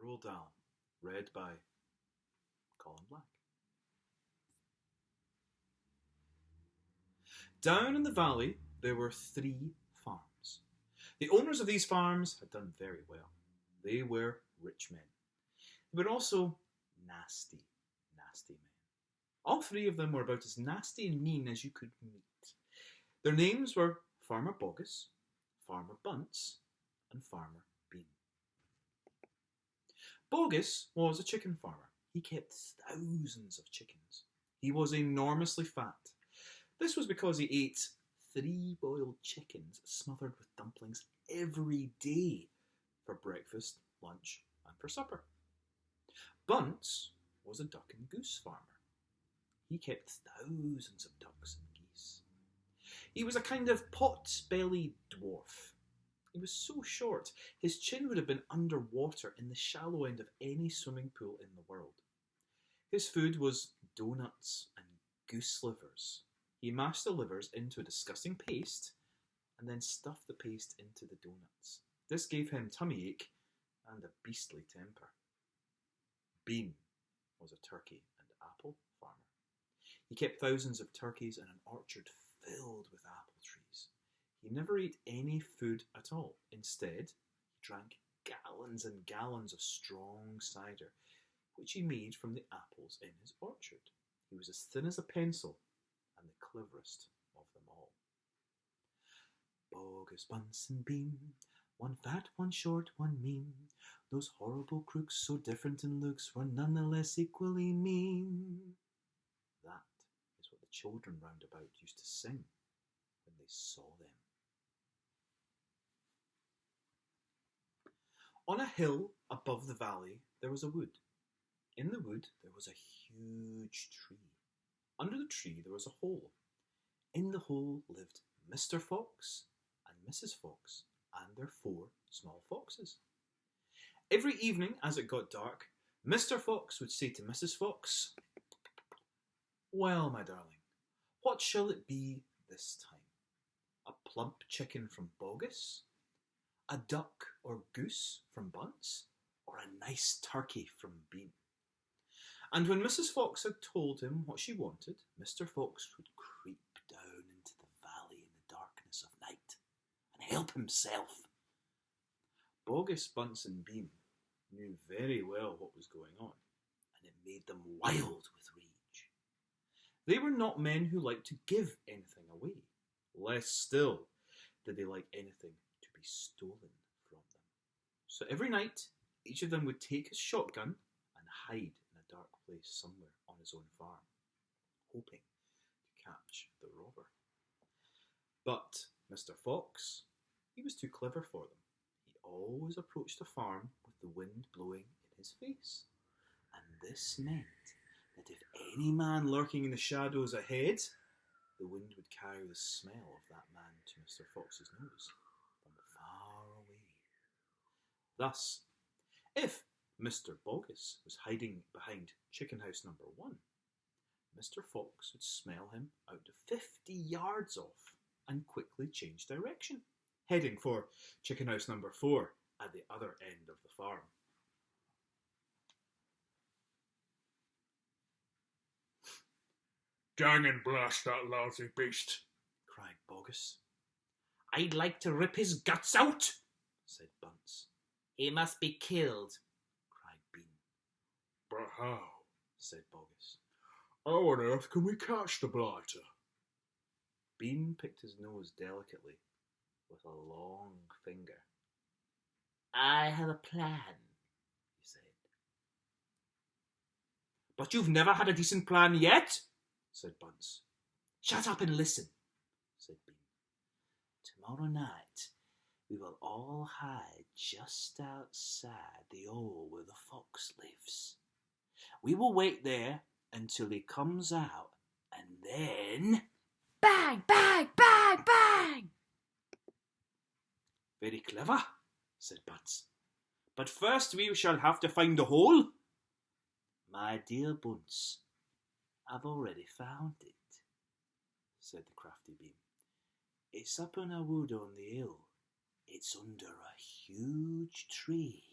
Roald Dahl, read by Colin Black. Down in the valley, there were 3 farms. The owners of these farms had done very well. They were rich men. They were also nasty, nasty men. All 3 of them were about as nasty and mean as you could meet. Their names were Farmer Boggis, Farmer Bunce, and Farmer Bean. Boggis was a chicken farmer. He kept thousands of chickens. He was enormously fat. This was because he ate 3 boiled chickens smothered with dumplings every day for breakfast, lunch, and for supper. Bunce was a duck and goose farmer. He kept thousands of ducks and geese. He was a kind of pot-bellied dwarf. He was so short, his chin would have been underwater in the shallow end of any swimming pool in the world. His food was doughnuts and goose livers. He mashed the livers into a disgusting paste and then stuffed the paste into the doughnuts. This gave him tummy ache and a beastly temper. Bean was a turkey and apple farmer. He kept thousands of turkeys and an orchard filled with apple trees. He never ate any food at all. Instead, he drank gallons and gallons of strong cider, which he made from the apples in his orchard. He was as thin as a pencil and the cleverest of them all. Boggis, Bunce, and Bean, one fat, one short, one mean. Those horrible crooks, so different in looks, were none the less equally mean. That is what the children round about used to sing when they saw them. On a hill above the valley there was a wood. In the wood there was a huge tree. Under the tree there was a hole. In the hole lived Mr. Fox and Mrs. Fox and their 4 small foxes. Every evening as it got dark, Mr. Fox would say to Mrs. Fox, "Well, my darling, what shall it be this time? A plump chicken from Boggis? A duck or goose from Bunce? Or a nice turkey from Bean?" And when Mrs. Fox had told him what she wanted, Mr. Fox would creep down into the valley in the darkness of night and help himself. Boggis, Bunce, and Bean knew very well what was going on, and it made them wild with rage. They were not men who liked to give anything away. Less still did they like anything to be stolen from them. So every night, each of them would take his shotgun and hide in a dark place somewhere on his own farm, hoping to catch the robber. But Mr. Fox, he was too clever for them. He always approached a farm with the wind blowing in his face. And this meant that if any man lurking in the shadows ahead, the wind would carry the smell of that man to Mr. Fox's nose from far away. Thus, if Mr. Boggis was hiding behind chicken house number 1, Mr. Fox would smell him out to 50 yards off and quickly change direction, heading for chicken house number 4 at the other end of the farm. "Dang and blast that lousy beast," cried Boggis. "I'd like to rip his guts out," said Bunce. "He must be killed," cried Bean. "But how?" said Boggis. "How on earth can we catch the blighter?" Bean picked his nose delicately with a long finger. "I have a plan," he said. "But you've never had a decent plan yet," said Bunce. "Shut up and listen," said Bean. "Tomorrow night we will all hide just outside the hole where the fox lives. We will wait there until he comes out, and then bang, bang, bang, bang." "Very clever," said Bunce. "But first we shall have to find the hole." "My dear Bunce, I've already found it," said the crafty Bean. "It's up in a wood on the hill. It's under a huge tree."